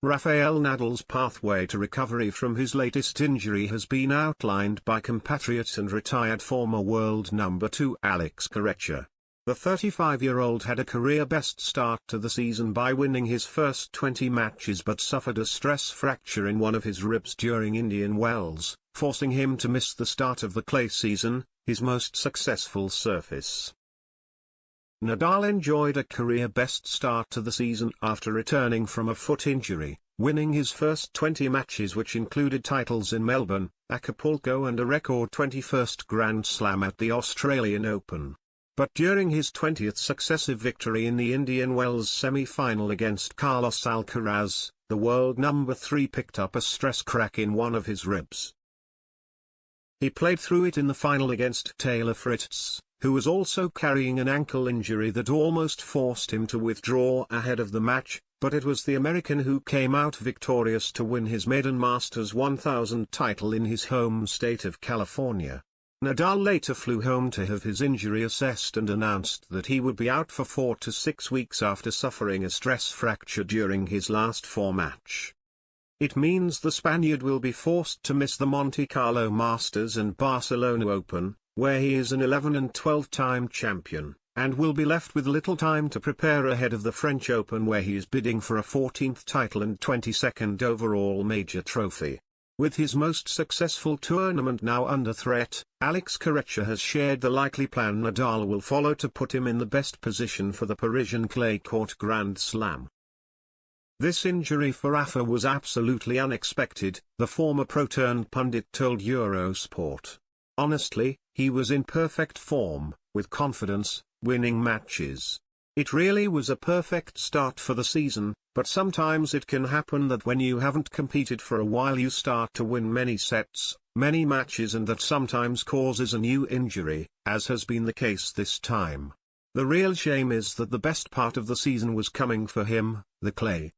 Rafael Nadal's pathway to recovery from his latest injury has been outlined by compatriot and retired former world number 2 Alex Corretja. The 35-year-old had a career-best start to the season by winning his first 20 matches but suffered a stress fracture in one of his ribs during Indian Wells, forcing him to miss the start of the clay season, his most successful surface. Nadal enjoyed a career-best start to the season after returning from a foot injury, winning his first 20 matches which included titles in Melbourne, Acapulco and a record 21st Grand Slam at the Australian Open. But during his 20th successive victory in the Indian Wells semi-final against Carlos Alcaraz, the world number 3 picked up a stress crack in one of his ribs. He played through it in the final against Taylor Fritz, who was also carrying an ankle injury that almost forced him to withdraw ahead of the match, but it was the American who came out victorious to win his maiden Masters 1000 title in his home state of California. Nadal later flew home to have his injury assessed and announced that he would be out for 4 to 6 weeks after suffering a stress fracture during his last 4 match. It means the Spaniard will be forced to miss the Monte Carlo Masters and Barcelona Open, where he is an 11 and 12-time champion, and will be left with little time to prepare ahead of the French Open where he is bidding for a 14th title and 22nd overall major trophy. With his most successful tournament now under threat, Alex Corretja has shared the likely plan Nadal will follow to put him in the best position for the Parisian clay court Grand Slam. This injury for Rafa was absolutely unexpected, the former pro-turned pundit told Eurosport. Honestly, he was in perfect form, with confidence, winning matches. It really was a perfect start for the season, but sometimes it can happen that when you haven't competed for a while you start to win many sets, many matches, and that sometimes causes a new injury, as has been the case this time. The real shame is that the best part of the season was coming for him, the clay.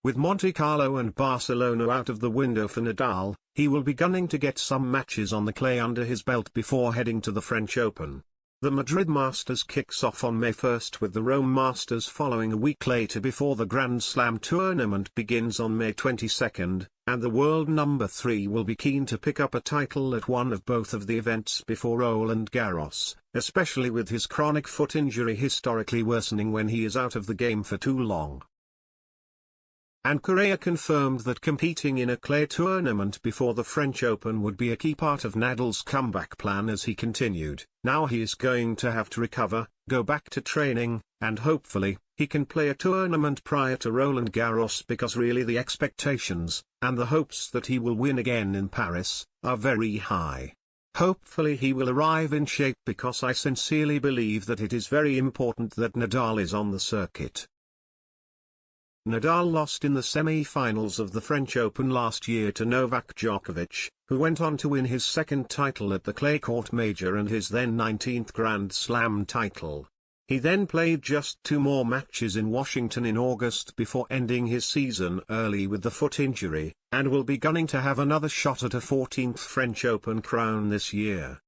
With Monte Carlo and Barcelona out of the window for Nadal, he will be gunning to get some matches on the clay under his belt before heading to the French Open. The Madrid Masters kicks off on May 1st with the Rome Masters following a week later before the Grand Slam tournament begins on May 22nd, and the world number 3 will be keen to pick up a title at one of both of the events before Roland Garros, especially with his chronic foot injury historically worsening when he is out of the game for too long. And Correa confirmed that competing in a clay tournament before the French Open would be a key part of Nadal's comeback plan as he continued. Now he is going to have to recover, go back to training, and hopefully, he can play a tournament prior to Roland Garros because really the expectations, and the hopes that he will win again in Paris, are very high. Hopefully he will arrive in shape because I sincerely believe that it is very important that Nadal is on the circuit. Nadal lost in the semi-finals of the French Open last year to Novak Djokovic, who went on to win his second title at the clay court major and his then 19th Grand Slam title. He then played just 2 more matches in Washington in August before ending his season early with the foot injury, and will be gunning to have another shot at a 14th French Open crown this year.